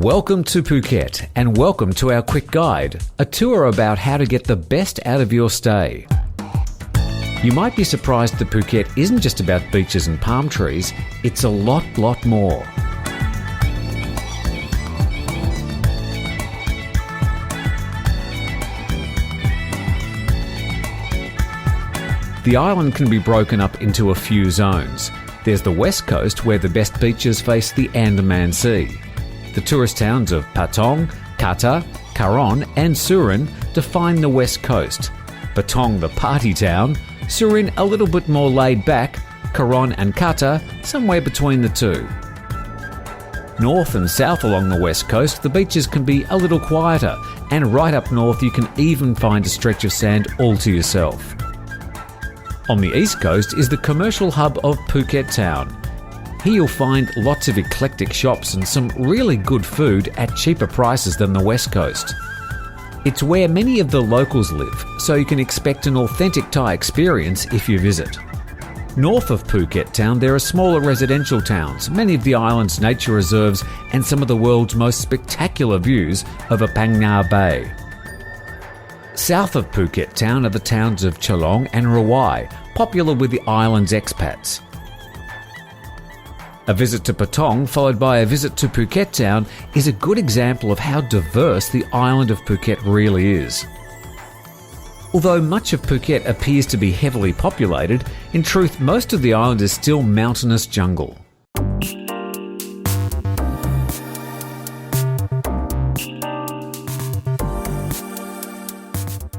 Welcome to Phuket and welcome to our quick guide, a tour about how to get the best out of your stay. You might be surprised that Phuket isn't just about beaches and palm trees, it's a lot more. The island can be broken up into a few zones. There's the west coast where the best beaches face the Andaman Sea. The tourist towns of Patong, Kata, Karon and Surin define the west coast. Patong the party town, Surin a little bit more laid back, Karon and Kata somewhere between the two. North and south along the west coast the beaches can be a little quieter, and right up north you can even find a stretch of sand all to yourself. On the east coast is the commercial hub of Phuket town. Here you'll find lots of eclectic shops and some really good food at cheaper prices than the west coast. It's where many of the locals live, so you can expect an authentic Thai experience if you visit. North of Phuket town there are smaller residential towns, many of the island's nature reserves and some of the world's most spectacular views over Phang Nga Bay. South of Phuket town are the towns of Chalong and Rawai, popular with the island's expats. A visit to Patong followed by a visit to Phuket town is a good example of how diverse the island of Phuket really is. Although much of Phuket appears to be heavily populated, in truth most of the island is still mountainous jungle.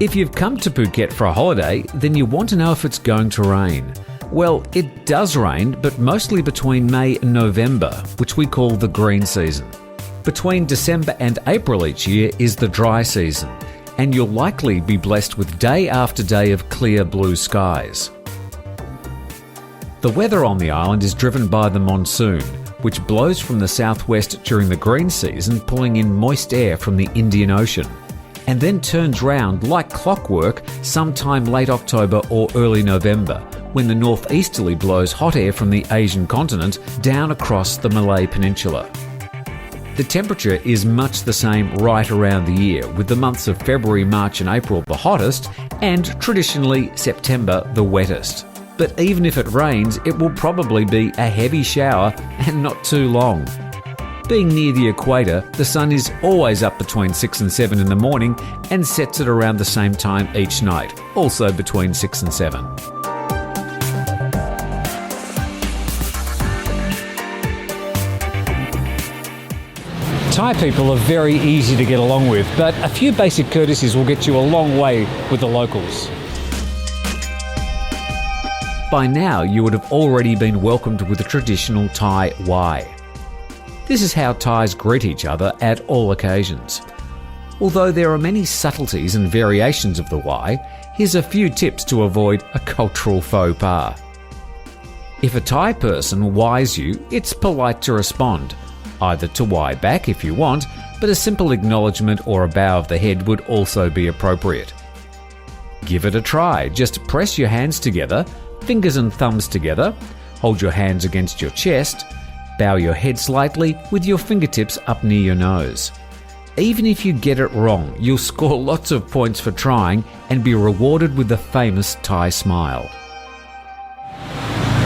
If you've come to Phuket for a holiday, then you want to know if it's going to rain. Well, it does rain, but mostly between May and November, which we call the green season. Between December and April each year is the dry season, and you'll likely be blessed with day after day of clear blue skies. The weather on the island is driven by the monsoon, which blows from the southwest during the green season, pulling in moist air from the Indian Ocean, and then turns round like clockwork sometime late October or early November, when the northeasterly blows hot air from the Asian continent down across the Malay Peninsula. The temperature is much the same right around the year, with the months of February, March and April the hottest, and traditionally September the wettest. But even if it rains, it will probably be a heavy shower and not too long. Being near the equator, the sun is always up between 6 and 7 in the morning and sets at around the same time each night, also between 6 and 7. Thai people are very easy to get along with, but a few basic courtesies will get you a long way with the locals. By now, you would have already been welcomed with a traditional Thai Yai. This is how Thais greet each other at all occasions. Although there are many subtleties and variations of the Yai, here's a few tips to avoid a cultural faux pas. If a Thai person Yais you, it's polite to respond, either to Yai back if you want, but a simple acknowledgement or a bow of the head would also be appropriate. Give it a try. Just press your hands together, fingers and thumbs together, hold your hands against your chest, bow your head slightly with your fingertips up near your nose. Even if you get it wrong, you'll score lots of points for trying and be rewarded with the famous Thai smile.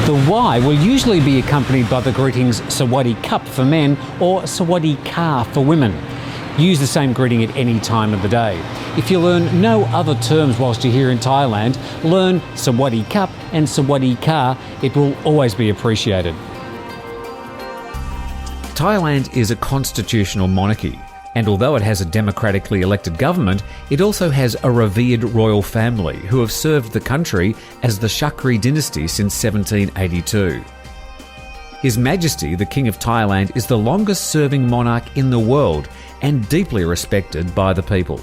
The Y will usually be accompanied by the greetings Sawadi Cup for men or Sawadi Ka for women. Use the same greeting at any time of the day. If you learn no other terms whilst you're here in Thailand, learn Sawadi Cup and Sawadi Ka. It will always be appreciated. Thailand is a constitutional monarchy, and although it has a democratically elected government, it also has a revered royal family who have served the country as the Chakri dynasty since 1782. His Majesty, the King of Thailand, is the longest-serving monarch in the world and deeply respected by the people.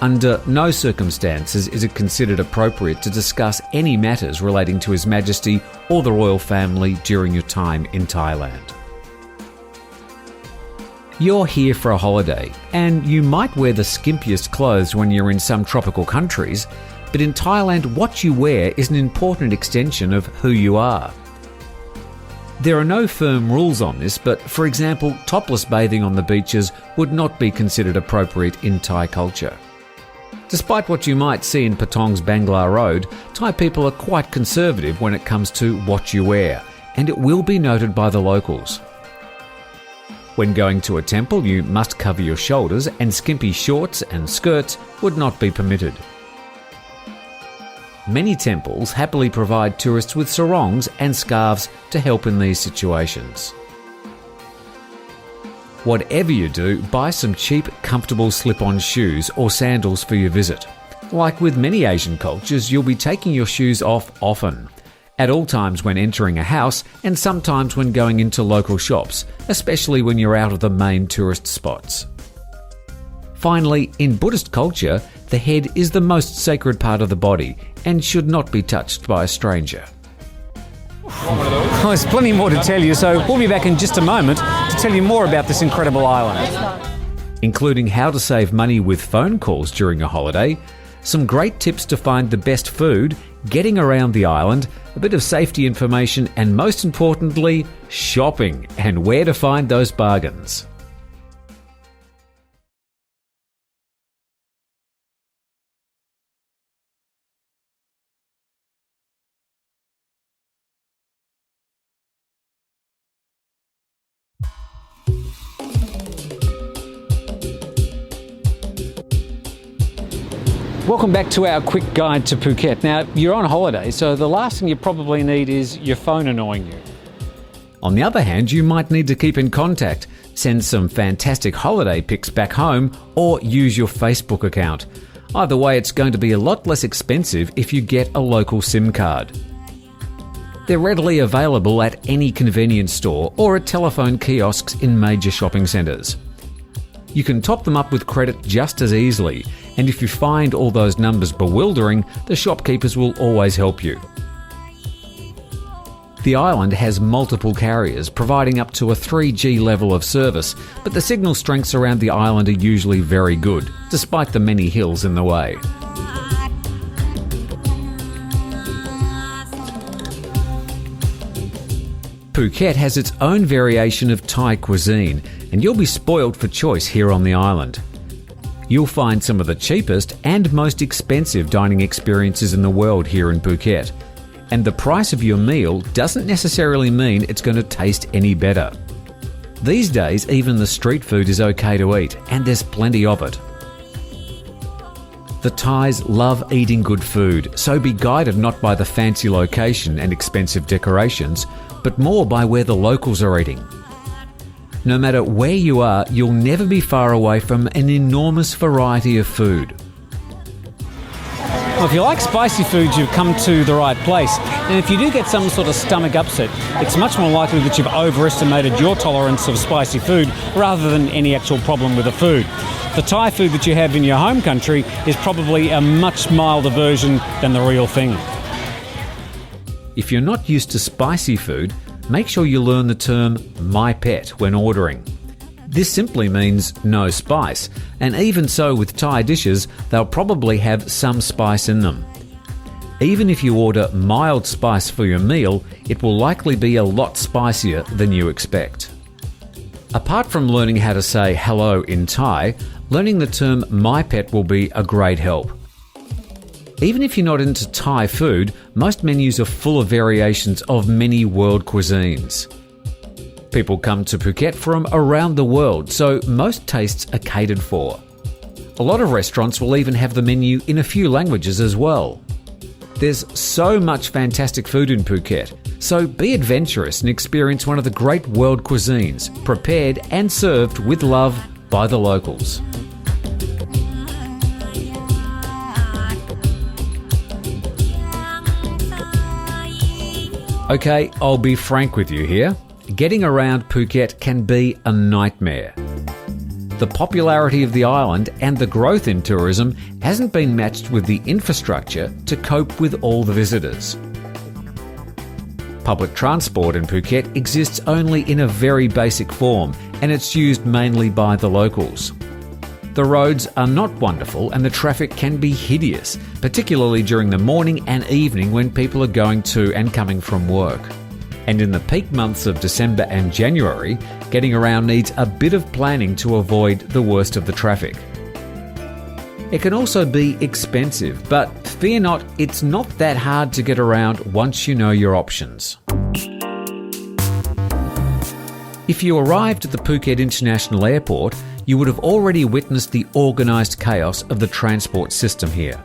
Under no circumstances is it considered appropriate to discuss any matters relating to His Majesty or the royal family during your time in Thailand. You're here for a holiday, and you might wear the skimpiest clothes when you're in some tropical countries, but in Thailand what you wear is an important extension of who you are. There are no firm rules on this, but for example, topless bathing on the beaches would not be considered appropriate in Thai culture. Despite what you might see in Patong's Bangla Road, Thai people are quite conservative when it comes to what you wear, and it will be noted by the locals. When going to a temple, you must cover your shoulders, and skimpy shorts and skirts would not be permitted. Many temples happily provide tourists with sarongs and scarves to help in these situations. Whatever you do, buy some cheap, comfortable slip-on shoes or sandals for your visit. Like with many Asian cultures, you'll be taking your shoes off often, at all times when entering a house and sometimes when going into local shops, especially when you're out of the main tourist spots. Finally, in Buddhist culture, the head is the most sacred part of the body and should not be touched by a stranger. Well, there's plenty more to tell you, so we'll be back in just a moment to tell you more about this incredible island. Including how to save money with phone calls during a holiday, some great tips to find the best food, getting around the island, a bit of safety information, and most importantly, shopping and where to find those bargains. Welcome back to our quick guide to Phuket. Now, you're on holiday, so the last thing you probably need is your phone annoying you. On the other hand, you might need to keep in contact, send some fantastic holiday pics back home, or use your Facebook account. Either way, it's going to be a lot less expensive if you get a local SIM card. They're readily available at any convenience store or at telephone kiosks in major shopping centres. You can top them up with credit just as easily, and if you find all those numbers bewildering, the shopkeepers will always help you. The island has multiple carriers, providing up to a 3G level of service, but the signal strengths around the island are usually very good, despite the many hills in the way. Phuket has its own variation of Thai cuisine, and you'll be spoiled for choice here on the island. You'll find some of the cheapest and most expensive dining experiences in the world here in Phuket. And the price of your meal doesn't necessarily mean it's going to taste any better. These days, even the street food is okay to eat, and there's plenty of it. The Thais love eating good food, so be guided not by the fancy location and expensive decorations, but more by where the locals are eating. No matter where you are, you'll never be far away from an enormous variety of food. Well, if you like spicy foods, you've come to the right place. And if you do get some sort of stomach upset, it's much more likely that you've overestimated your tolerance of spicy food rather than any actual problem with the food. The Thai food that you have in your home country is probably a much milder version than the real thing. If you're not used to spicy food, make sure you learn the term Mai Pet when ordering. This simply means no spice, and even so with Thai dishes, they'll probably have some spice in them. Even if you order mild spice for your meal, it will likely be a lot spicier than you expect. Apart from learning how to say hello in Thai, learning the term Mai Pet will be a great help. Even if you're not into Thai food, most menus are full of variations of many world cuisines. People come to Phuket from around the world, so most tastes are catered for. A lot of restaurants will even have the menu in a few languages as well. There's so much fantastic food in Phuket, so be adventurous and experience one of the great world cuisines, prepared and served with love by the locals. Okay, I'll be frank with you here. Getting around Phuket can be a nightmare. The popularity of the island and the growth in tourism hasn't been matched with the infrastructure to cope with all the visitors. Public transport in Phuket exists only in a very basic form, and it's used mainly by the locals. The roads are not wonderful and the traffic can be hideous, particularly during the morning and evening when people are going to and coming from work. And in the peak months of December and January, getting around needs a bit of planning to avoid the worst of the traffic. It can also be expensive, but fear not, it's not that hard to get around once you know your options. If you arrived at the Phuket International Airport, you would have already witnessed the organised chaos of the transport system here.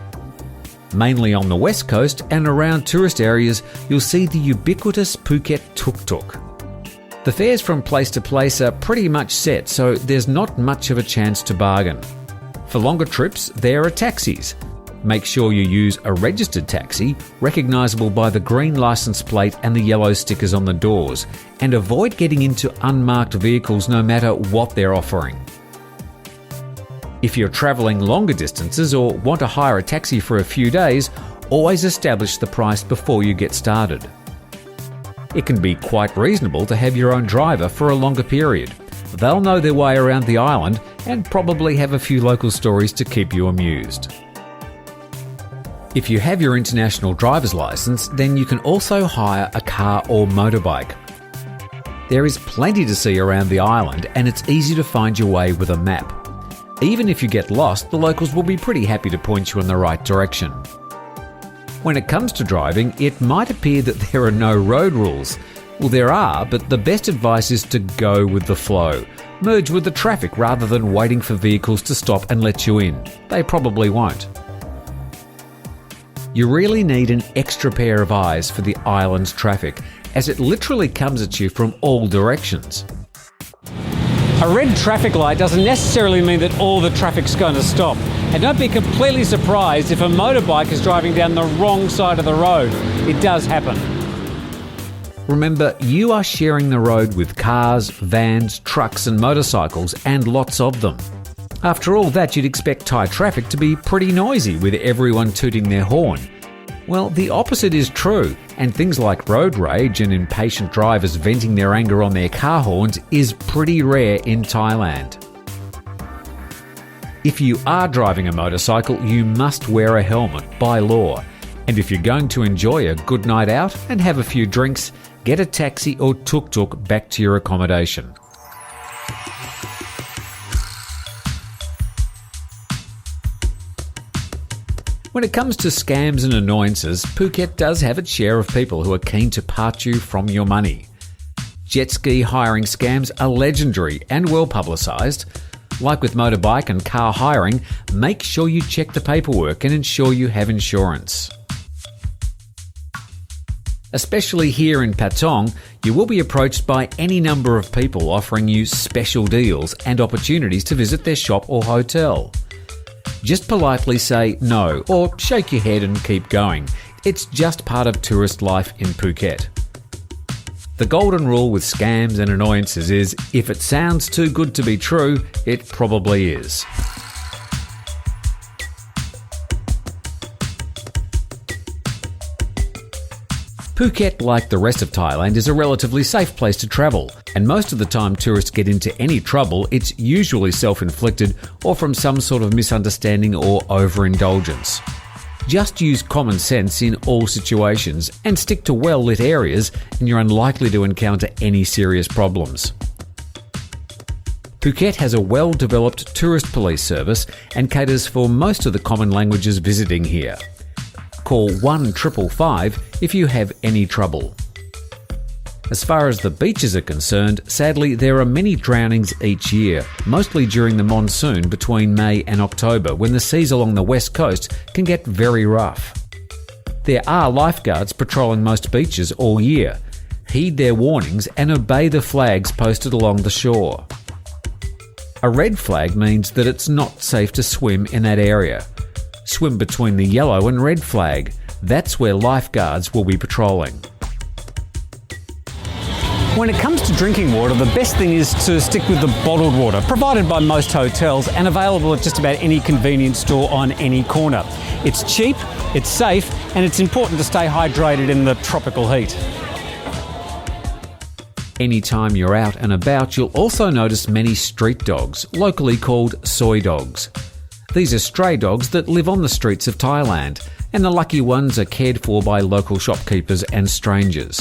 Mainly on the west coast and around tourist areas, you'll see the ubiquitous Phuket tuk-tuk. The fares from place to place are pretty much set, so there's not much of a chance to bargain. For longer trips, there are taxis. Make sure you use a registered taxi, recognisable by the green licence plate and the yellow stickers on the doors, and avoid getting into unmarked vehicles no matter what they're offering. If you're travelling longer distances or want to hire a taxi for a few days, always establish the price before you get started. It can be quite reasonable to have your own driver for a longer period. They'll know their way around the island and probably have a few local stories to keep you amused. If you have your international driver's license, then you can also hire a car or motorbike. There is plenty to see around the island and it's easy to find your way with a map. Even if you get lost, the locals will be pretty happy to point you in the right direction. When it comes to driving, it might appear that there are no road rules. Well, there are, but the best advice is to go with the flow. Merge with the traffic rather than waiting for vehicles to stop and let you in. They probably won't. You really need an extra pair of eyes for the island's traffic, as it literally comes at you from all directions. A red traffic light doesn't necessarily mean that all the traffic's going to stop. And don't be completely surprised if a motorbike is driving down the wrong side of the road. It does happen. Remember, you are sharing the road with cars, vans, trucks and motorcycles, and lots of them. After all that, you'd expect Thai traffic to be pretty noisy with everyone tooting their horn. Well, the opposite is true, and things like road rage and impatient drivers venting their anger on their car horns is pretty rare in Thailand. If you are driving a motorcycle, you must wear a helmet by law. And if you're going to enjoy a good night out and have a few drinks, get a taxi or tuk-tuk back to your accommodation. When it comes to scams and annoyances, Phuket does have its share of people who are keen to part you from your money. Jet ski hiring scams are legendary and well publicised. Like with motorbike and car hiring, make sure you check the paperwork and ensure you have insurance. Especially here in Patong, you will be approached by any number of people offering you special deals and opportunities to visit their shop or hotel. Just politely say no or shake your head and keep going. It's just part of tourist life in Phuket. The golden rule with scams and annoyances is, if it sounds too good to be true, it probably is. Phuket, like the rest of Thailand, is a relatively safe place to travel, and most of the time tourists get into any trouble, it's usually self-inflicted or from some sort of misunderstanding or overindulgence. Just use common sense in all situations and stick to well-lit areas, and you're unlikely to encounter any serious problems. Phuket has a well-developed tourist police service and caters for most of the common languages visiting here. Call 1555 if you have any trouble. As far as the beaches are concerned, sadly there are many drownings each year, mostly during the monsoon between May and October, when the seas along the west coast can get very rough. There are lifeguards patrolling most beaches all year. Heed their warnings and obey the flags posted along the shore. A red flag means that it's not safe to swim in that area. Swim between the yellow and red flag. That's where lifeguards will be patrolling. When it comes to drinking water, the best thing is to stick with the bottled water, provided by most hotels and available at just about any convenience store on any corner. It's cheap, it's safe, and it's important to stay hydrated in the tropical heat. Anytime you're out and about, you'll also notice many street dogs, locally called soy dogs. These are stray dogs that live on the streets of Thailand, and the lucky ones are cared for by local shopkeepers and strangers.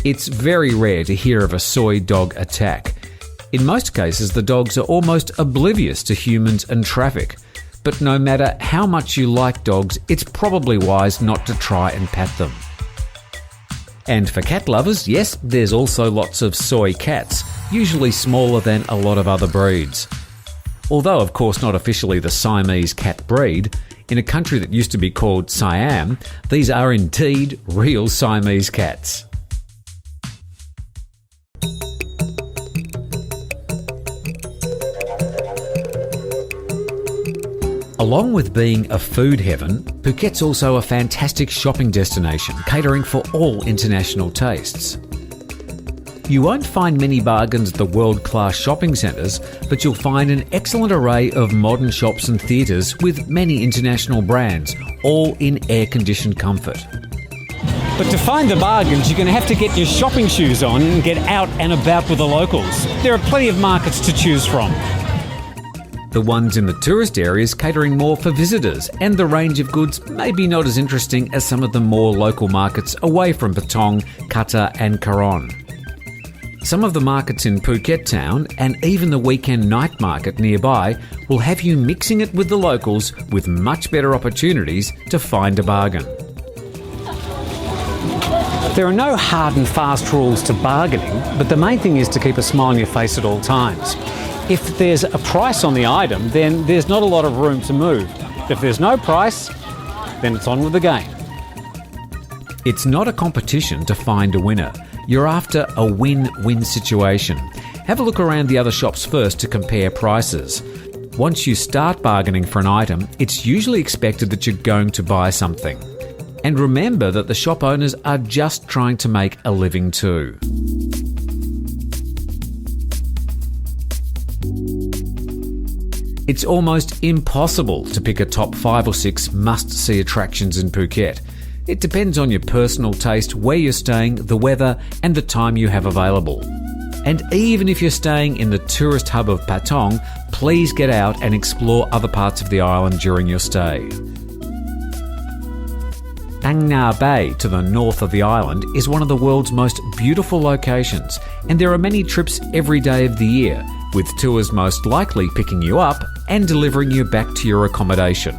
It's very rare to hear of a soy dog attack. In most cases, the dogs are almost oblivious to humans and traffic. But no matter how much you like dogs, it's probably wise not to try and pat them. And for cat lovers, yes, there's also lots of soy cats, usually smaller than a lot of other breeds. Although, of course, not officially the Siamese cat breed, in a country that used to be called Siam, these are indeed real Siamese cats. Along with being a food heaven, Phuket's also a fantastic shopping destination, catering for all international tastes. You won't find many bargains at the world-class shopping centres, but you'll find an excellent array of modern shops and theatres with many international brands, all in air-conditioned comfort. But to find the bargains, you're going to have to get your shopping shoes on and get out and about with the locals. There are plenty of markets to choose from. The ones in the tourist areas catering more for visitors, and the range of goods may be not as interesting as some of the more local markets away from Patong, Kata and Karon. Some of the markets in Phuket town, and even the weekend night market nearby, will have you mixing it with the locals with much better opportunities to find a bargain. There are no hard and fast rules to bargaining, but the main thing is to keep a smile on your face at all times. If there's a price on the item, then there's not a lot of room to move. If there's no price, then it's on with the game. It's not a competition to find a winner. You're after a win-win situation. Have a look around the other shops first to compare prices. Once you start bargaining for an item, it's usually expected that you're going to buy something. And remember that the shop owners are just trying to make a living too. It's almost impossible to pick a top 5 or 6 must-see attractions in Phuket. It depends on your personal taste, where you're staying, the weather and the time you have available. And even if you're staying in the tourist hub of Patong, please get out and explore other parts of the island during your stay. Phang Nga Bay to the north of the island is one of the world's most beautiful locations, and there are many trips every day of the year, with tours most likely picking you up and delivering you back to your accommodation.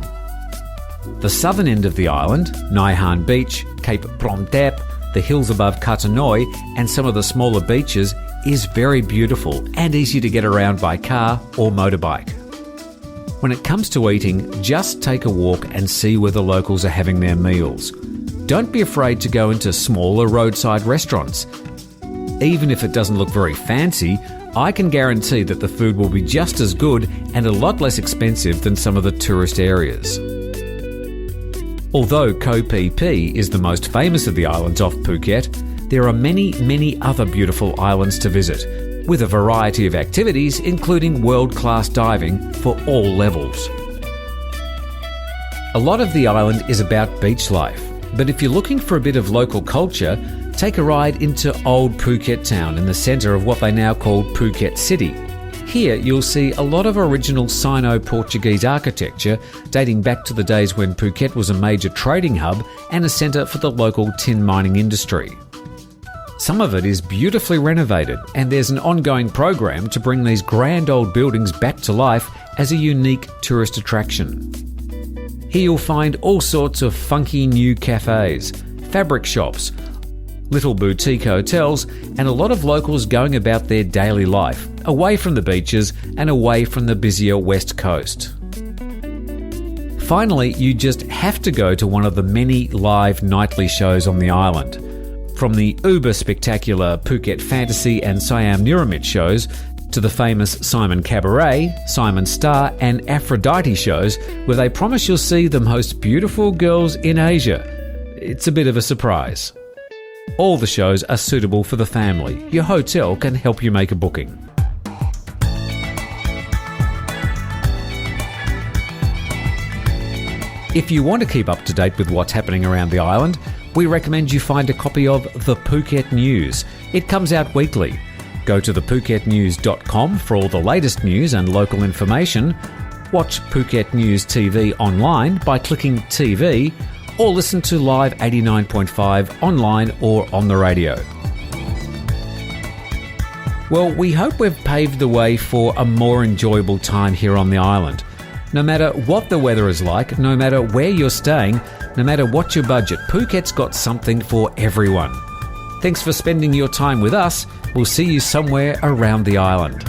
The southern end of the island, Nai Han Beach, Cape Promtep, the hills above Kata Noi and some of the smaller beaches is very beautiful and easy to get around by car or motorbike. When it comes to eating, just take a walk and see where the locals are having their meals. Don't be afraid to go into smaller roadside restaurants. Even if it doesn't look very fancy, I can guarantee that the food will be just as good and a lot less expensive than some of the tourist areas. Although Koh Phi Phi is the most famous of the islands off Phuket, there are many other beautiful islands to visit, with a variety of activities including world-class diving for all levels. A lot of the island is about beach life, but if you're looking for a bit of local culture, take a ride into Old Phuket town in the centre of what they now call Phuket City. Here you'll see a lot of original Sino-Portuguese architecture dating back to the days when Phuket was a major trading hub and a centre for the local tin mining industry. Some of it is beautifully renovated, and there's an ongoing program to bring these grand old buildings back to life as a unique tourist attraction. Here you'll find all sorts of funky new cafes, fabric shops, little boutique hotels, and a lot of locals going about their daily life, away from the beaches and away from the busier west coast. Finally, you just have to go to one of the many live nightly shows on the island. From the uber-spectacular Phuket Fantasy and Siam Niramit shows to the famous Simon Cabaret, Simon Star and Aphrodite shows, where they promise you'll see the most beautiful girls in Asia. It's a bit of a surprise. All the shows are suitable for the family. Your hotel can help you make a booking. If you want to keep up to date with what's happening around the island, we recommend you find a copy of the Phuket News. It comes out weekly. Go to thephuketnews.com for all the latest news and local information. Watch Phuket News TV online by clicking TV, or listen to Live 89.5 online or on the radio. Well, we hope we've paved the way for a more enjoyable time here on the island. No matter what the weather is like, no matter where you're staying, no matter what your budget, Phuket's got something for everyone. Thanks for spending your time with us. We'll see you somewhere around the island.